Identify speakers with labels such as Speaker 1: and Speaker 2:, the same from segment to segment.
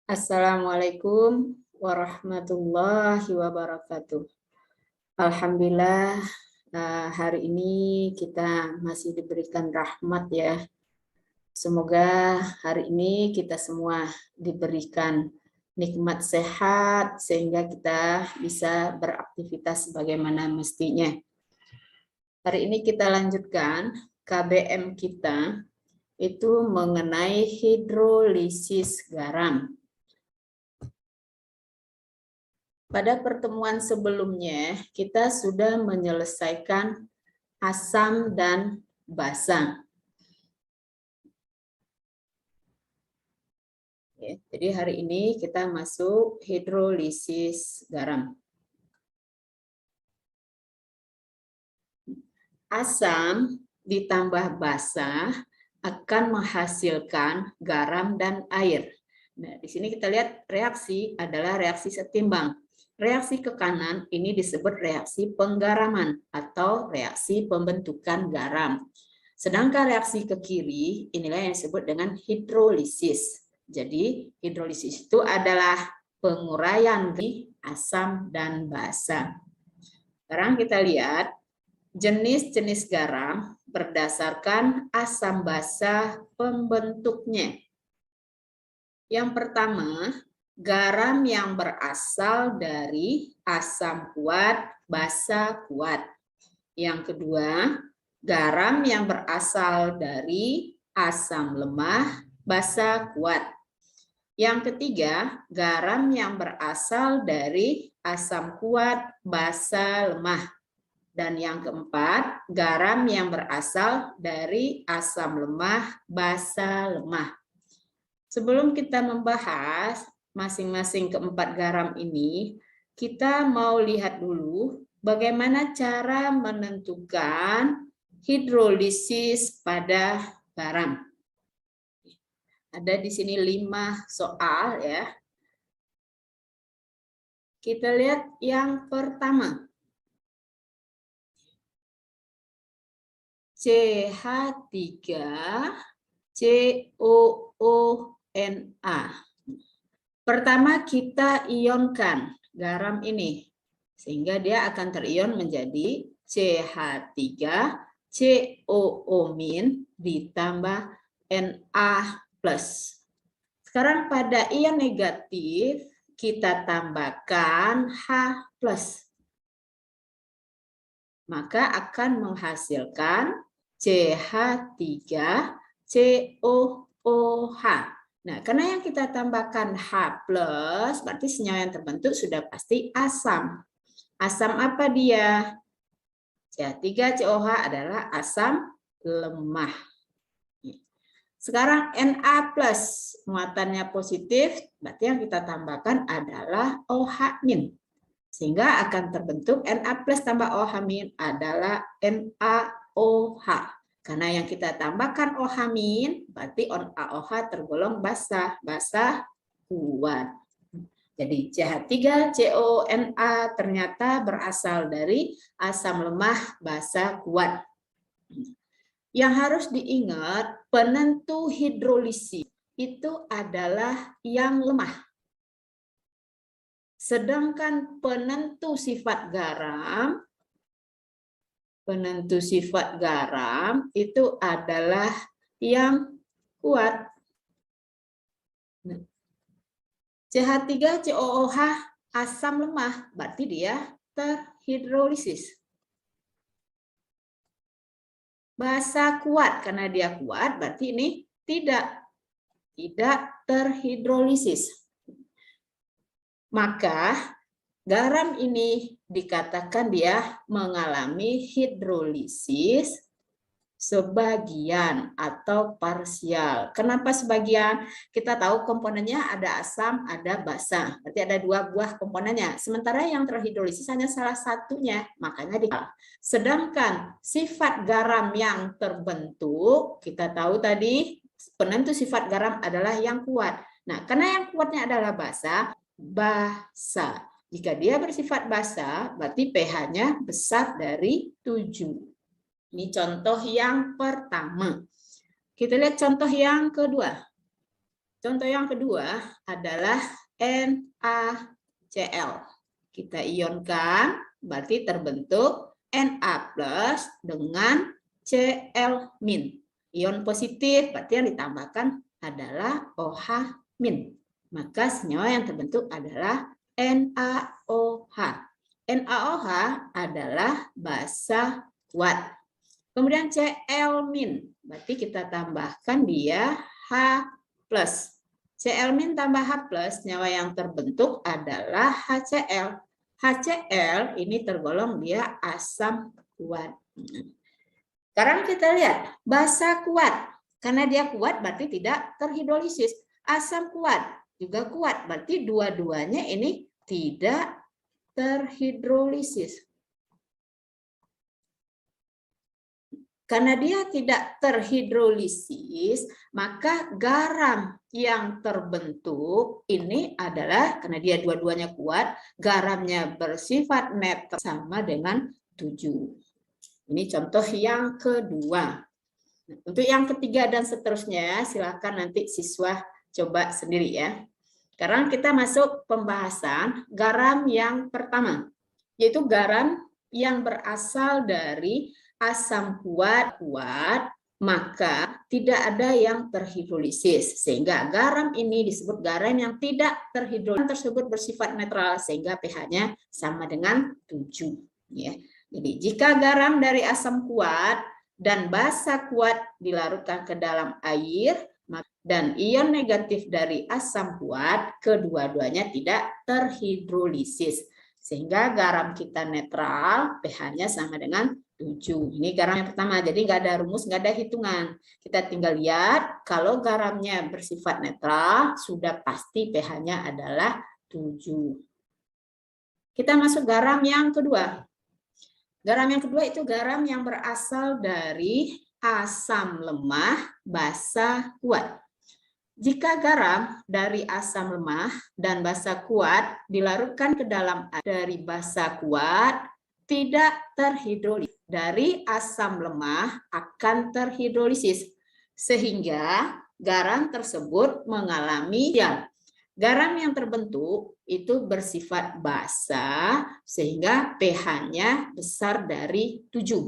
Speaker 1: Assalamualaikum warahmatullahi wabarakatuh. Alhamdulillah, hari ini kita masih diberikan rahmat ya. Semoga hari ini kita semua diberikan nikmat sehat sehingga kita bisa beraktivitas sebagaimana mestinya. Hari ini kita lanjutkan KBM kita itu mengenai hidrolisis garam. Pada pertemuan sebelumnya, kita sudah menyelesaikan asam dan basa. Jadi hari ini kita masuk hidrolisis garam. Asam ditambah basa akan menghasilkan garam dan air. Nah, di sini kita lihat reaksi adalah reaksi setimbang. Reaksi ke kanan ini disebut reaksi penggaraman atau reaksi pembentukan garam. Sedangkan reaksi ke kiri inilah yang disebut dengan hidrolisis. Jadi hidrolisis itu adalah penguraian dari asam dan basa. Sekarang kita lihat jenis-jenis garam berdasarkan asam basa pembentuknya. Yang pertama, garam yang berasal dari asam kuat, basa kuat. Yang kedua, garam yang berasal dari asam lemah, basa kuat. Yang ketiga, garam yang berasal dari asam kuat, basa lemah. Dan yang keempat, garam yang berasal dari asam lemah, basa lemah. Sebelum kita membahas masing-masing keempat garam ini, kita mau lihat dulu bagaimana cara menentukan hidrolisis pada garam. Ada di sini 5 soal ya. Kita lihat yang pertama. CH3COONA. Pertama kita ionkan garam ini sehingga dia akan terion menjadi CH3COO- ditambah Na+. Sekarang pada ion negatif kita tambahkan H+. Maka akan menghasilkan CH3COOH. Nah, karena yang kita tambahkan H+, berarti senyawa yang terbentuk sudah pasti asam. Asam apa dia? CH3COOH adalah asam lemah. Sekarang Na+, muatannya positif, berarti yang kita tambahkan adalah OH-. Sehingga akan terbentuk Na+ tambah OH- adalah NaOH. Karena yang kita tambahkan OH- berarti NaOH tergolong basa kuat. Jadi CH3CONA ternyata berasal dari asam lemah basa kuat. Yang harus diingat, penentu hidrolisis itu adalah yang lemah. Sedangkan penentu sifat garam itu adalah yang kuat. CH3COOH asam lemah, berarti dia terhidrolisis. Basa kuat, karena dia kuat, berarti ini tidak terhidrolisis. Maka garam ini dikatakan dia mengalami hidrolisis sebagian atau parsial. Kenapa sebagian? Kita tahu komponennya ada asam, ada basa. Berarti ada 2 buah komponennya. Sementara yang terhidrolisis hanya salah satunya, makanya dikatakan. Sedangkan sifat garam yang terbentuk, kita tahu tadi penentu sifat garam adalah yang kuat. Nah, karena yang kuatnya adalah basa. Jika dia bersifat basa, berarti pH-nya besar dari 7. Ini contoh yang pertama. Kita lihat contoh yang kedua. Contoh yang kedua adalah NaCl. Kita ionkan, berarti terbentuk Na plus dengan Cl-. Ion positif, berarti yang ditambahkan adalah OH-. Maka senyawa yang terbentuk adalah NaOH. NaOH adalah basa kuat. Kemudian Cl-, berarti kita tambahkan dia H+. Cl- tambah H+, senyawa yang terbentuk adalah HCl. HCl ini tergolong dia asam kuat. Sekarang kita lihat basa kuat. Karena dia kuat berarti tidak terhidrolisis. Asam kuat juga kuat, berarti dua-duanya ini tidak terhidrolisis. Karena dia tidak terhidrolisis, maka garam yang terbentuk ini adalah, karena dia dua-duanya kuat, garamnya bersifat netral sama dengan 7. Ini contoh yang kedua. Untuk yang ketiga dan seterusnya, silakan nanti siswa coba sendiri ya. Sekarang kita masuk pembahasan garam yang pertama, yaitu garam yang berasal dari asam kuat, maka tidak ada yang terhidrolisis. Sehingga garam ini disebut garam yang tidak terhidrolisis, tersebut bersifat netral, sehingga pH-nya sama dengan 7. Ya. Jadi jika garam dari asam kuat dan basa kuat dilarutkan ke dalam air, dan ion negatif dari asam kuat, kedua-duanya tidak terhidrolisis. Sehingga garam kita netral, pH-nya sama dengan 7. Ini garam yang pertama, jadi nggak ada rumus, nggak ada hitungan. Kita tinggal lihat, kalau garamnya bersifat netral, sudah pasti pH-nya adalah 7. Kita masuk garam yang kedua. Garam yang kedua itu garam yang berasal dari asam lemah basa kuat. Jika garam dari asam lemah dan basa kuat dilarutkan ke dalam air dari basa kuat, tidak terhidrolisis. Dari asam lemah akan terhidrolisis, sehingga garam tersebut mengalami garam yang terbentuk itu bersifat basa, sehingga pH-nya besar dari 7.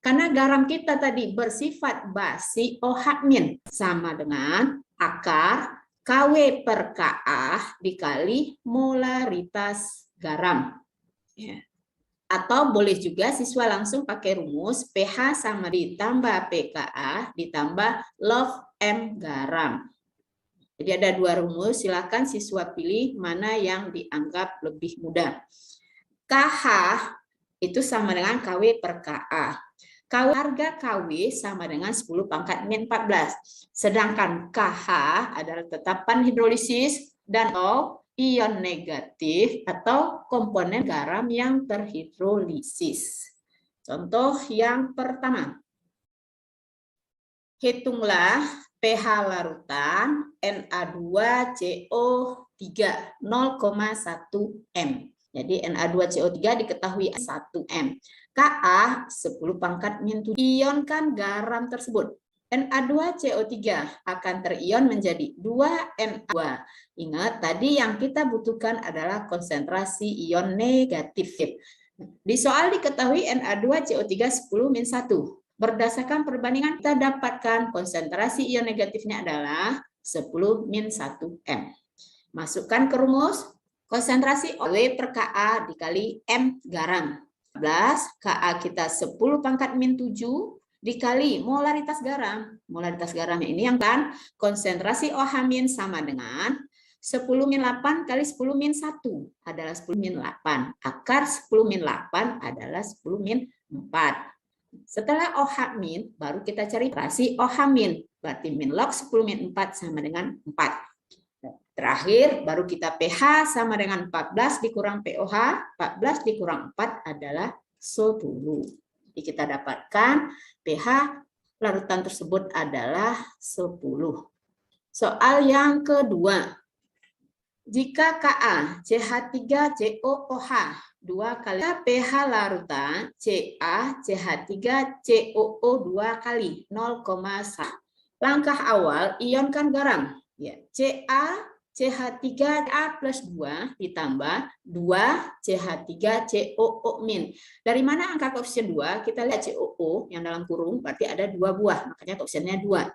Speaker 1: Karena garam kita tadi bersifat basi, OH- sama dengan akar Kw per Ka dikali molaritas garam. Ya. Atau boleh juga siswa langsung pakai rumus pH sama ditambah pKa ditambah log M garam. Jadi ada dua rumus, silakan siswa pilih mana yang dianggap lebih mudah. KH itu sama dengan Kw per Ka. Harga Kw sama dengan 10 pangkat min 14. Sedangkan KH adalah tetapan hidrolisis dan ion negatif atau komponen garam yang terhidrolisis. Contoh yang pertama. Hitunglah pH larutan Na2CO3 0,1 M. Jadi Na2CO3 diketahui 1 M. Ka 10 pangkat min 7. Ionkan garam tersebut. Na2CO3 akan terion menjadi 2Na2. Ingat, tadi yang kita butuhkan adalah konsentrasi ion negatif. Di soal diketahui Na2CO3 10 min 1. Berdasarkan perbandingan kita dapatkan konsentrasi ion negatifnya adalah 10 min 1 M. Masukkan ke rumus, konsentrasi Kw per Ka dikali M garam. 14, Ka kita 10 pangkat min 7 dikali molaritas garam. Molaritas garam ini yang kan konsentrasi OH- sama dengan 10 min 8 kali 10 min 1 adalah 10 min 8. Akar 10 min 8 adalah 10 min 4. Setelah OH- baru kita cari konsentrasi OH-. Berarti min log 10 min 4 sama dengan 4. Terakhir, baru kita pH sama dengan 14 dikurang POH, 14 dikurang 4 adalah 10. Jadi kita dapatkan pH larutan tersebut adalah 10. Soal yang kedua. Jika Ka CH3COOH 2 kali pH larutan CaCH3COO 2 kali 0,1. Langkah awal, ionkan garam. Ya, CH3A plus 2 ditambah 2 CH3COO min. Dari mana angka koefisien 2? Kita lihat COO yang dalam kurung berarti ada 2 buah, makanya koefisiennya 2.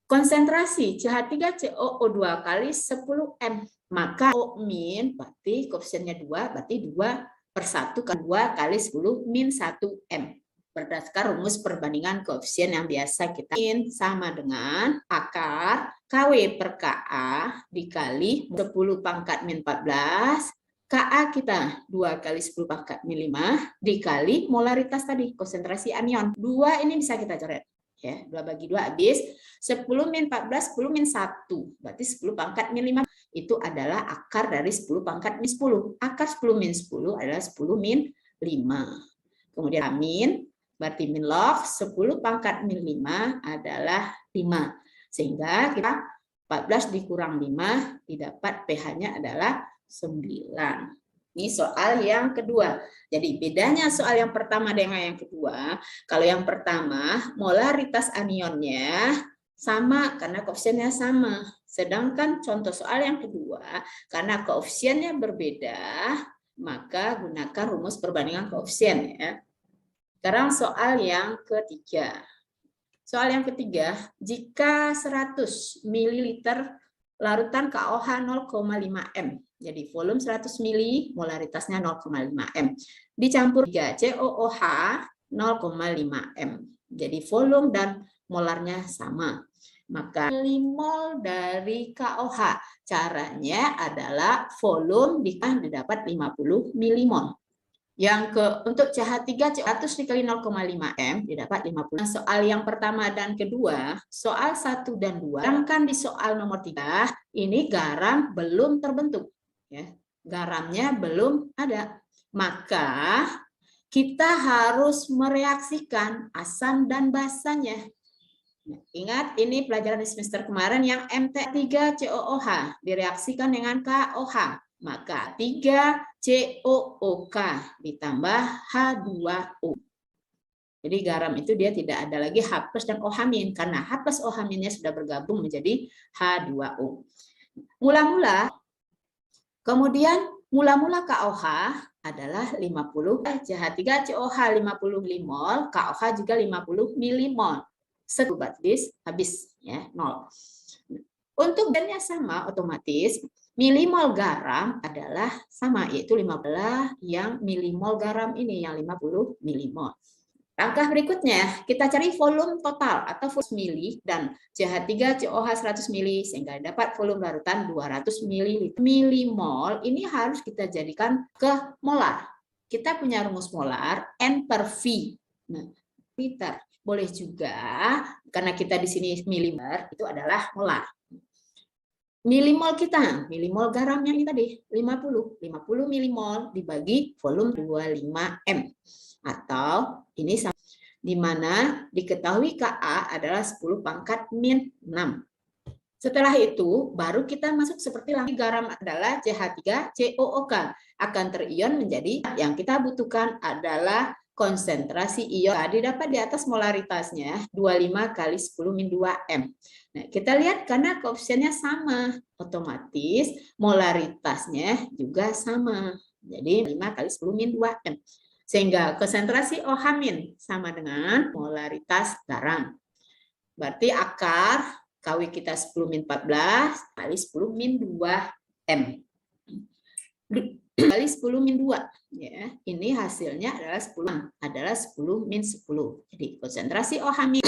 Speaker 1: Konsentrasi CH3COO2 kali 10M, maka O min berarti koefisiennya 2, berarti 2/1 kan 2 kali 10 min 1M. Berdasarkan rumus perbandingan koefisien yang biasa kita in sama dengan akar KW per KA dikali 10 pangkat min 14, KA kita 2 kali 10 pangkat min 5 dikali molaritas tadi, konsentrasi anion. 2 ini bisa kita coret. Ya, 2 bagi 2 habis 10 min 14, 10 min 1, berarti 10 pangkat min 5 itu adalah akar dari 10 pangkat min 10. Akar 10 min 10 adalah 10 min 5. Kemudian min berarti min log 10 pangkat min 5 adalah 5. Sehingga kita 14 dikurang 5 didapat pH-nya adalah 9. Ini soal yang kedua. Jadi bedanya soal yang pertama dengan yang kedua, kalau yang pertama molaritas anionnya sama karena koefisiennya sama. Sedangkan contoh soal yang kedua, karena koefisiennya berbeda, maka gunakan rumus perbandingan koefisien ya. Sekarang soal yang ketiga. Soal yang ketiga, jika 100 ml larutan KOH 0,5 M. Jadi volume 100 ml, molaritasnya 0,5 M. Dicampur 3 COOH 0,5 M. Jadi volume dan molarnya sama. Maka milimol dari KOH. Caranya adalah volume didapat 50 milimol. Untuk CH3 100 dikali 0,5 M didapat 50. Soal yang pertama dan kedua, soal 1 dan 2, sedangkan di soal nomor 3 ini garam belum terbentuk ya. Garamnya belum ada. Maka kita harus mereaksikan asam dan basanya. Ingat ini pelajaran di semester kemarin yang MT3COOH direaksikan dengan KOH. Maka 3COOK ditambah H2O. Jadi garam itu dia tidak ada lagi H+ dan OH- karena H+ OH- sudah bergabung menjadi H2O. Kemudian KOH adalah 50 CH3COH 50 milimol, KOH juga 50 milimol. Setubatis habis ya 0. Untuk bandnya sama otomatis milimol garam adalah sama, yaitu 15 yang milimol garam ini yang 50 milimol. Langkah berikutnya, kita cari volume total atau volume mili dan CH3COH 100 mili sehingga dapat volume larutan 200 ml. Milimol ini harus kita jadikan ke molar. Kita punya rumus molar N per V. Nah, liter. Boleh juga karena kita di sini milimeter itu adalah molar. Milimol kita, milimol garamnya ini tadi 50 milimol dibagi volume 25 M atau ini sama, di mana diketahui Ka adalah 10 pangkat min 6. Setelah itu baru kita masuk seperti lagi garam adalah CH3COOK akan terion menjadi yang kita butuhkan adalah konsentrasi ion didapat di atas molaritasnya 25 kali 10 min 2 M. Nah, kita lihat karena koefisiennya sama, otomatis molaritasnya juga sama. Jadi 5 kali 10 min 2 M. Sehingga konsentrasi OH- sama dengan molaritas garam. Berarti akar KW kita 10 min 14 kali 10 min 2 M. Kali 10 min 2 ya. Ini hasilnya adalah 10 min 10. Jadi konsentrasi OH-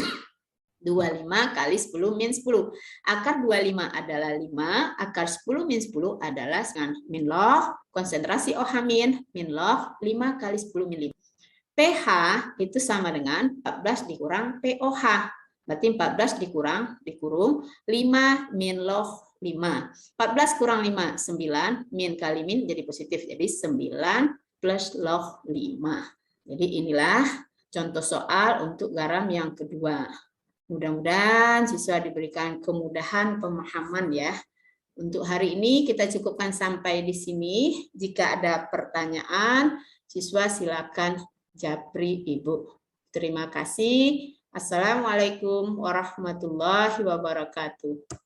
Speaker 1: 25 kali 10 min 10. Akar 25 adalah 5, akar 10 min 10 adalah min log konsentrasi OH- min log 5 kali 10 min 5. pH itu sama dengan 14 dikurang POH. Berarti 14 dikurung 5 min log 5. 14 kurang 5, 9. Min kali min jadi positif. Jadi 9 plus log 5. Jadi inilah contoh soal untuk garam yang kedua. Mudah-mudahan siswa diberikan kemudahan pemahaman ya. Untuk hari ini kita cukupkan sampai di sini. Jika ada pertanyaan, siswa silakan japri Ibu. Terima kasih. Assalamualaikum warahmatullahi wabarakatuh.